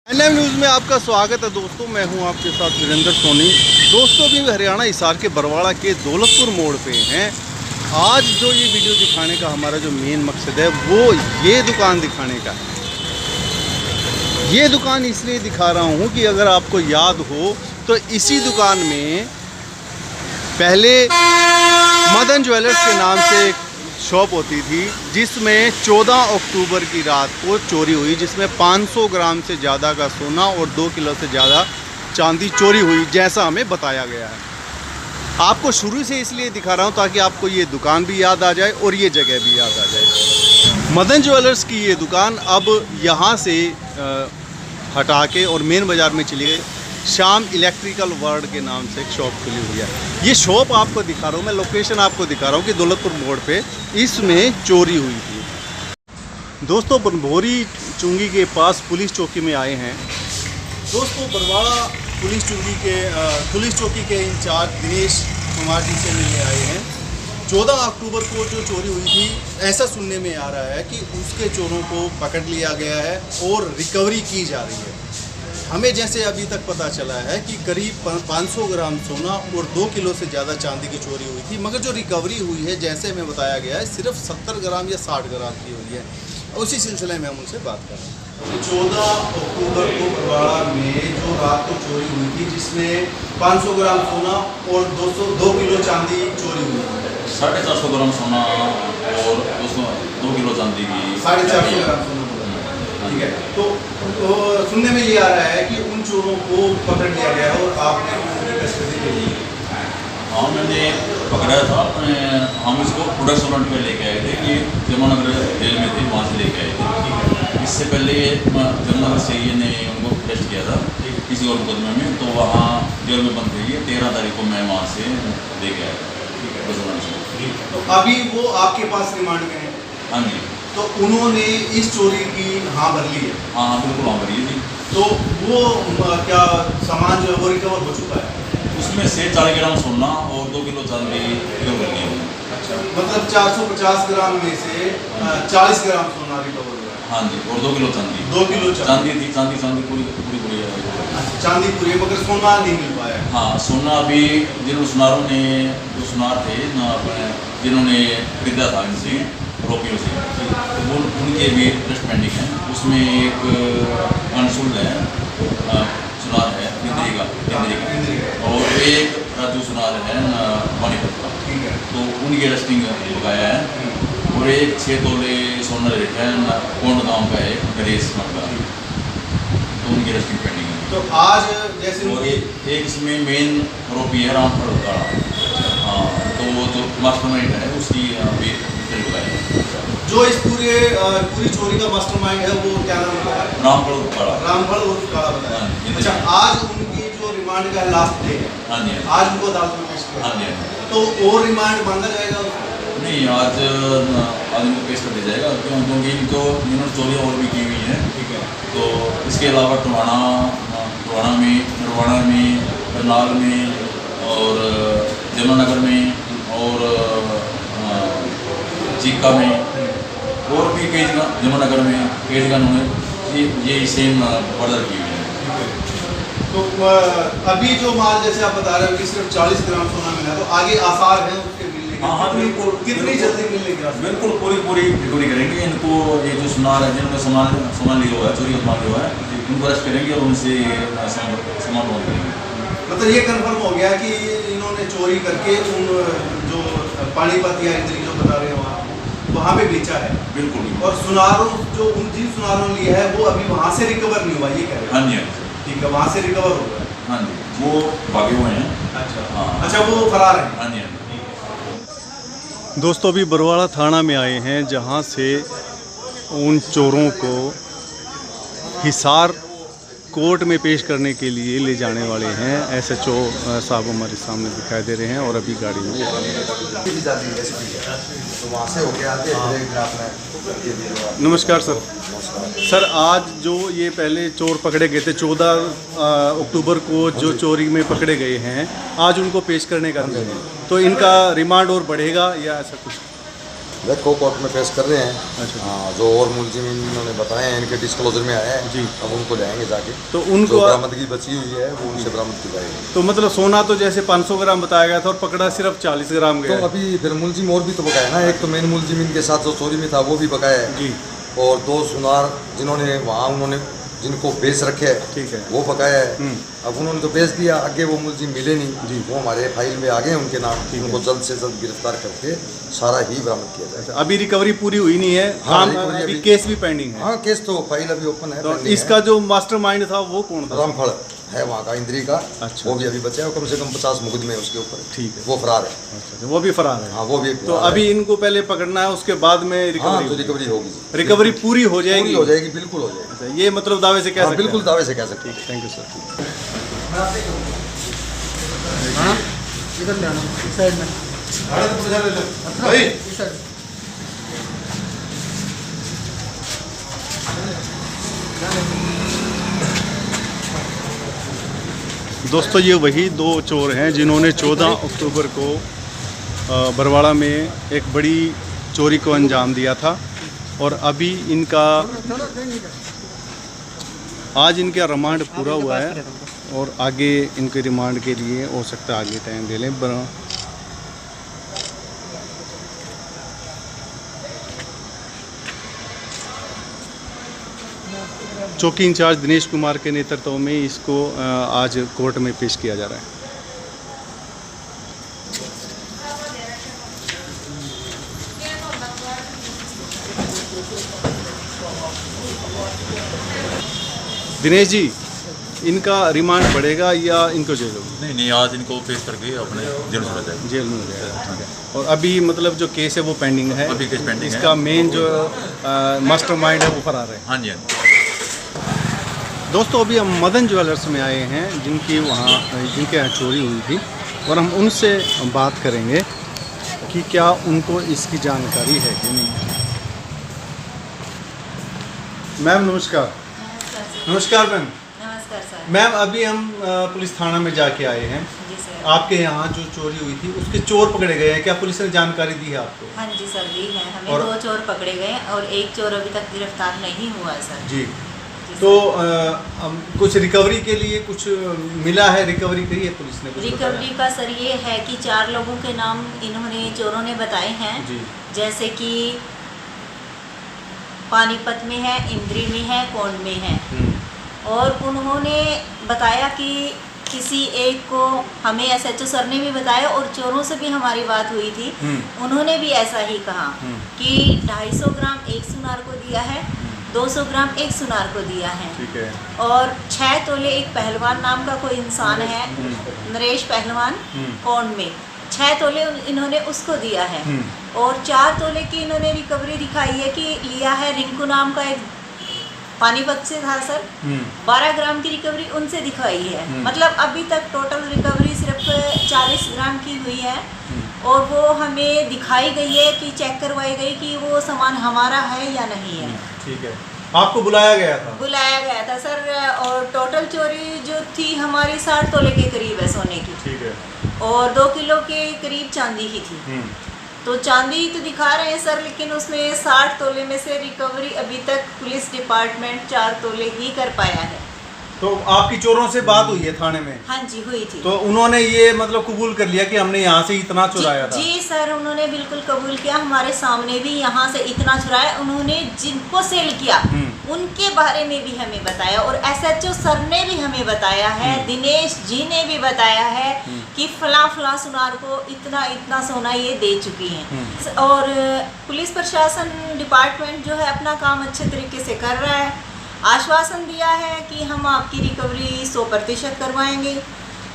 NM news में आपका स्वागत है दोस्तों। मैं हूं आपके साथ वीरेंद्र सोनी। दोस्तों अभी हरियाणा हिसार के बरवाड़ा के दौलतपुर मोड़ पे हैं। आज जो ये वीडियो दिखाने का हमारा जो मेन मकसद है वो ये दुकान दिखाने का है। ये दुकान इसलिए दिखा रहा हूं कि अगर आपको याद हो तो इसी दुकान में पहले मदन ज्वेलर्स के नाम से शॉप होती थी, जिसमें 14 अक्टूबर की रात को चोरी हुई, जिसमें 500 ग्राम से ज़्यादा का सोना और 2 किलो से ज़्यादा चांदी चोरी हुई, जैसा हमें बताया गया है। आपको शुरू से इसलिए दिखा रहा हूँ ताकि आपको ये दुकान भी याद आ जाए और ये जगह भी याद आ जाए। मदन ज्वेलर्स की ये दुकान अब यहाँ से हटा के और मेन बाज़ार में चली गई। श्याम इलेक्ट्रिकल वर्ल्ड के नाम से एक शॉप खुली हुई है। ये शॉप आपको दिखा रहा हूँ मैं, लोकेशन आपको दिखा रहा हूँ कि दौलतपुर मोड़ पे इसमें चोरी हुई थी। दोस्तों बनभोरी चुंगी के पास पुलिस चौकी में आए हैं। दोस्तों बरवाड़ा पुलिस चौकी के इंचार्ज दिनेश कुमार जी से मिलने आए हैं। 14 अक्टूबर को जो चोरी हुई थी, ऐसा सुनने में आ रहा है कि उसके चोरों को पकड़ लिया गया है और रिकवरी की जा रही है। हमें जैसे अभी तक पता चला है कि करीब 500 ग्राम सोना और 2 किलो से ज़्यादा चांदी की चोरी हुई थी, मगर जो रिकवरी हुई है जैसे हमें बताया गया है सिर्फ 70 ग्राम या 60 ग्राम की हुई है। उसी सिलसिले में हम उनसे बात कर रहे हैं। 14 अक्टूबर को बरवाड़ा में जो रात को चोरी हुई थी, जिसमें 500 ग्राम सोना और 2 किलो चांदी चोरी हुई है। 450 ग्राम सोना और 2 किलो चांदी की 450 ग्राम सोना, ठीक है। तो सुनने में ये आ रहा है कि उन चोरों को पकड़ लिया गया है और आपने उनकी कस्टडी ले ली। हाँ, मैंने पकड़ा था। हम इसको प्रोडक्शन वारंट पे लेके आए थे कि जमुनानगर जेल में थे, वहाँ से लेके आए थे। इससे पहले जमुनानगर से ये ने उनको अरेस्ट किया था किसी और मुकदमे में, तो वहाँ जेल में बंद थे। 13 तारीख को मैं वहाँ से लेके आया था। तो अभी वो आपके पास रिमांड में है? हाँ जी। तो उन्होंने इस चोरी की हाँ भर ली है? हाँ बिल्कुल हाँ भरी थी। तो वो क्या सामान जो है वो रिकवर हो चुका है? उसमें से 40 ग्राम सोना और 2 किलो चांदी रिकवर कर लिया। अच्छा, मतलब 450 ग्राम में से 40 ग्राम सोना रिकवर हुआ है? हाँ जी, और 2 किलो चांदी। 2 किलो चांदी थी, चांदी पूरी अच्छा, चांदी पूरी, मगर सोना नहीं मिल पाया? हाँ, सोना अभी जिन सुनारों ने, जो सुनार थे ना अपने, जिन्होंने खरीदा था इनसे रोपियों से, तो उनके भी टेस्ट पेंडिंग है। उसमें एक अंशुल है, सुनार है इंद्री का, और एक राजू सुनार है पानीपत का, ठीक है। तो उनकी टेस्टिंग लगाया है। और एक 6 तोले सोना रेट है कोंड गाँव का, एक गणेश का, तो उनकी टेस्टिंग पेंडिंग है। तो आज जैसे और एक इसमें मेन आरोपी है रामफल का। हाँ, तो वो जो मास्टरमाइंड है उसकी अभी डिटेल बताई। जो इस पूरी चोरी का मास्टरमाइंड है वो क्या नाम है? रामफल काला। रामफल उर्फ काला बताया। अच्छा, आज उनकी जो रिमांड का लास्ट डे है, हाँ जी, आज उनको अदालत में पेश किया। हाँ जी। तो और रिमांड मांगा जाएगा? नहीं, आज इनको पेश कर दिया जाएगा, क्योंकि इनको इन्होंने चोरियाँ और भी की हुई हैं। ठीक है। तो इसके अलावा टोहाना में, करनाल में, और जमुनानगर में, और चीका में, और भी कई जगह, जमुनानगर में कई जगह उन्होंने ये सेम मर्डर की हुई है। तो अभी जो माल जैसे आप बता रहे हो कि सिर्फ 40 ग्राम सोना मिला, तो आगे आसार है उसके मिलने के? हाँ, बिल्कुल। कितनी जल्दी मिलने के? बिल्कुल पूरी रिकवरी करेंगे। इनको ये जो सुनार है, जिन्होंने सामान लिया हुआ है, चोरी का सामान लिया हुआ है, उनको अरेस्ट करेंगे और उनसे सामान बंद करेंगे। मतलब ये कंफर्म हो गया कि इन्होंने चोरी करके उन जो पानीपत या इंद्री जो बता रहे हो वहाँ पे बेचा है? बिल्कुल। और सुनारों जो जिन सुनारों लिया है वो अभी वहाँ से रिकवर नहीं हुआ, ये कह रहे हैं? हाँ जी, ठीक है, वहाँ से रिकवर हो गया। हाँ जी, वो भागे हुए हैं। अच्छा, हाँ। अच्छा, वो फरार है? हाँ जी। दोस्तों अभी बरवाड़ा थाना में आए हैं, जहाँ से उन चोरों को हिसार कोर्ट में पेश करने के लिए ले जाने वाले हैं। SHO साहब हमारे सामने दिखाई दे रहे हैं और अभी गाड़ी में तो वहाँ से होके आते नमस्कार सर। सर आज जो ये पहले चोर पकड़े गए थे 14 अक्टूबर को जो चोरी में पकड़े गए हैं, आज उनको पेश करने का दिन है, तो इनका रिमांड और बढ़ेगा या ऐसा कुछ? देखो कोर्ट में पेश कर रहे हैं। अच्छा। हाँ, जो और मुलजिम इन्होंने बताए हैं इनके डिस्क्लोजर में आया है जी। अब उनको जाएंगे जाके, तो उनको जो बरामदगी बची हुई है वो उनसे बरामद की जाएगी। तो मतलब सोना तो जैसे 500 ग्राम बताया गया था और पकड़ा सिर्फ 40 ग्राम तो गया है। अभी फिर मुलजिम और भी तो बकाया ना, एक तो मेन मुलजिम इनके साथ जो चोरी में था वो भी बकाया है जी और 2 सुनार जिन्होंने वहाँ उन्होंने जिनको बेच रखे है ठीक है। वो बकाया है। अब उन्होंने तो बेच दिया, आगे वो मुलजिम मिले नहीं जी। वो हमारे फाइल में आ गए उनके नाम, ठीक उनको है। जल्द से जल्द गिरफ्तार करके सारा ही बरामद किया जाए। अभी रिकवरी पूरी हुई नहीं है, हाँ, काम रिकवरी अभी अभी- केस भी पेंडिंग है। हाँ केस तो फाइल अभी ओपन है। तो pending इसका है। जो मास्टरमाइंड था वो कौन था? रामफल है वहाँ का, इंद्री का। अच्छा। वो भी अभी बचा है, कम से कम 50 मुकदमे है उसके ऊपर। ठीक है। वो फरार है। अच्छा, वो भी फरार है। हाँ वो भी तो फरार है। अभी इनको पहले पकड़ना है, उसके बाद में हाँ रिकवरी तो होगी। रिकवरी होगी जी। रिकवरी पूरी हो जाएगी? पूरी हो जाएगी, बिल्कुल हो जाएगी। अच्छा, ये मतलब दावे से कह हाँ सकते बिल्कुल हैं? दावे से कह सकते हैं। Thank you sir. इधर जाना साइड में इस साइड। दोस्तों ये वही 2 चोर हैं जिन्होंने 14 अक्टूबर को बरवाड़ा में एक बड़ी चोरी को अंजाम दिया था और अभी इनका आज इनका रिमांड पूरा हुआ है और आगे इनके रिमांड के लिए हो सकता है आगे टाइम ले लें। चौकी इंचार्ज दिनेश कुमार के नेतृत्व में इसको आज कोर्ट में पेश किया जा रहा है। दिनेश जी, इनका रिमांड बढ़ेगा या इनको जेल होगी? नहीं नहीं, आज इनको पेश करके अपने जेल छोड़ा जाएगा। जेल में हो जाएगा। ठीक है। और अभी मतलब जो केस है वो पेंडिंग है? अभी केस पेंडिंग है। इसका मेन जो मास्टरमाइंड है वो फरार है। हाँ जी, हाँ जी। दोस्तों अभी हम मदन ज्वेलर्स में आए हैं जिनके यहाँ चोरी हुई थी और हम उनसे बात करेंगे कि क्या उनको इसकी जानकारी है कि नहीं। मैम नमस्कार। नमस्कार मैम। नमस्कार सर। मैम अभी हम पुलिस थाना में जाके आए हैं। जी सर। आपके यहाँ जो चोरी हुई थी उसके चोर पकड़े गए हैं, क्या पुलिस ने जानकारी दी है आपको? हाँ जी सर, दी है हमें। और 2 चोर पकड़े गए और 1 चोर अभी तक गिरफ्तार नहीं हुआ है सर। जी। जी तो सर। कुछ रिकवरी के लिए कुछ मिला है, रिकवरी करी है पुलिस ने? कुछ रिकवरी का सर ये है कि 4 लोगों के नाम इन्होंने चोरों ने बताए हैं। जी। जैसे कि पानीपत में है, इंद्री में है, कोंड में है। और उन्होंने बताया कि किसी एक को हमें एसएचओ सर ने भी बताया और चोरों से भी हमारी बात हुई थी। उन्होंने भी ऐसा ही कहा कि 250 ग्राम एक सुनार को दिया है, 200 ग्राम एक सुनार को दिया है। ठीक है। और 6 तोले एक पहलवान नाम का कोई इंसान है, नरेश पहलवान, कोंड में 6 तोले इन्होंने उसको दिया है। और 4 तोले की इन्होंने रिकवरी दिखाई है कि लिया है रिंकू नाम का एक पानीपत से था सर। 12 ग्राम की रिकवरी उनसे दिखाई है। मतलब अभी तक टोटल रिकवरी सिर्फ 40 ग्राम की हुई है और वो हमें दिखाई गई है कि चेक करवाई गई कि वो सामान हमारा है या नहीं है। ठीक है। आपको बुलाया गया था? बुलाया गया था सर। और टोटल चोरी जो थी हमारी 60 तोले के करीब है सोने की। ठीक है। और 2 किलो के करीब चांदी की थी। तो चांदी तो दिखा रहे हैं सर, लेकिन उसमें 60 तोले में से रिकवरी अभी तक पुलिस डिपार्टमेंट 4 तोले ही कर पाया है। तो आपकी चोरों से बात हुई है थाने में? हाँ जी, हुई थी। तो उन्होंने ये मतलब कबूल कर लिया कि हमने यहाँ से इतना चुराया था? जी सर, उन्होंने बिल्कुल कबूल किया। हमारे सामने भी यहाँ से इतना चुराया। उन्होंने जिनको सेल किया उनके बारे में भी हमें बताया और एसएचओ सर ने भी हमें बताया है, दिनेश जी ने भी बताया है कि फला सुनार को इतना इतना सोना ये दे चुकी हैं। और पुलिस प्रशासन डिपार्टमेंट जो है अपना काम अच्छे तरीके से कर रहा है। आश्वासन दिया है कि हम आपकी रिकवरी 100% करवाएंगे।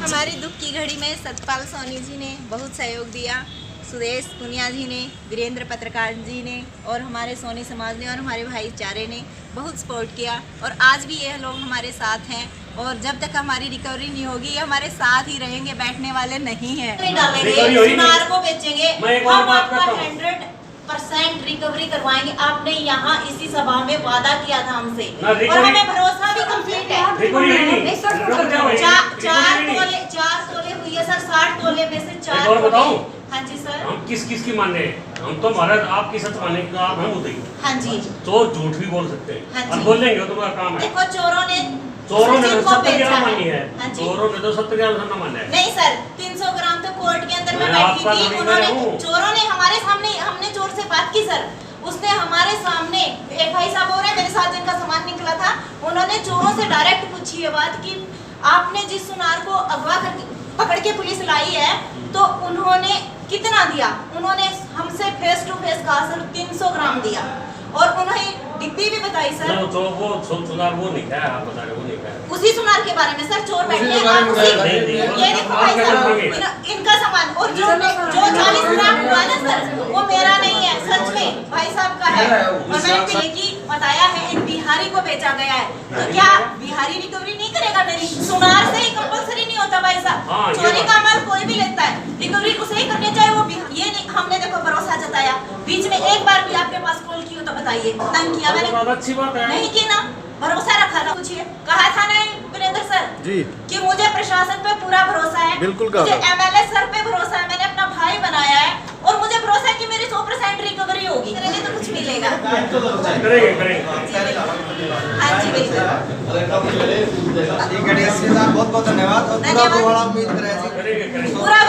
हमारी दुख की घड़ी में सतपाल सोनी जी ने बहुत सहयोग दिया, सुदेश पुनिया जी ने, वीरेंद्र पत्रकार जी ने और हमारे सोनी समाज ने और हमारे भाईचारे ने बहुत सपोर्ट किया। और आज भी ये लोग हमारे साथ हैं और जब तक हमारी रिकवरी नहीं होगी ये हमारे साथ ही रहेंगे, बैठने वाले नहीं हैं। डालेंगे, सुनार को बेचेंगे, हम आपका 100% 100% रिकवरी करवाएंगे। आपने यहाँ इसी सभा में वादा किया था हमसे ना, और रिकवरी- हमें भरोसा भी कंप्लीट है। रिकवरी है नहीं। चार तोले हुई है सर, 60 तोले में से 4 एक और बताऊं? हाँ जी सर। हम किस की माने हैं? हम तो महाराज आपकी सच माने का आप हम होते ही हाँ जी तो झूठ भी बोल सकते हाँ हैं जी। और बोलेंगे वो तुम्हारा काम है। देखो चोरों ने तो को 70 बेचा ग्राम है। मानी है। हाँ जी। चोरों ने तो 70 ग्राम धरना माना है। नहीं सर, 300 ग्राम तो कोर्ट के अंदर में मैं बैठी आपका थी। थोड़ी उन्होंने मैं हूँ। चोरों ने हमारे सामने, हमने चोर से बात की सर, उसने हमारे सामने, एक भाई साहब हो रहे मेरे साथ जिनका सामान निकला था, उन्होंने चोरों से डायरेक्ट पूछी है बात कि आपने जिस सुनार को अगवा करके पकड़ के पुलिस लाई है तो उन्होंने कितना दिया? उन्होंने हमसे फेस टू फेस कहा सर 300 ग्राम दिया और उन्हें डिब्बी भी बताई सर। तो वो सुनार वो नहीं खाया, आप बता रहे वो नहीं खाया। उसी सुनार के बारे में सर, चोर बैठे हैं बारे में उसी- बताया, ये देखो भाई साहब, इनका सामान और जो 40 ग्राम हुआ ना सर, वो मेरा नहीं है, सच में भाई साहब का है। और मैंने पहले की बताया है, एक बिहारी को बेचा गया है, तो क्या बिहारी रिकवरी नहीं करेगा मेरी? सुनार से ही कंपलसरी नहीं होता भाई हाँ, साहब, ये चोरी बात- का माल कोई भी लेता है, रिकवरी उसे ही करनी चाहिए। वो ये नहीं, हमने देखो भरोसा जताया, बीच में एक बार भी आपके पास कॉल की हो तो बताइए, तंग किया मैंने? बहुत अच्छी बात है। नहीं की ना, भरोसा रखा था। पूछिए, कहा था ना वीरेंद्र सर जी कि मुझे प्रशासन पे पूरा भरोसा है, बिल्कुल कहा मुझे था। एमएलए सर पे भरोसा है, मैंने अपना भाई बनाया है और मुझे भरोसा है कि मेरी 100% रिकवरी होगी, करेंगे तो कुछ मिलेगा। करेंगे करेंगे। हाँ जी बिल्कुल, ठीक है डीएसपी साहब, बहुत बहुत धन्यवाद और पूरा धन्यवाद। बड़ा उम्मीद करें जी। करेंगे करेंगे। पूरा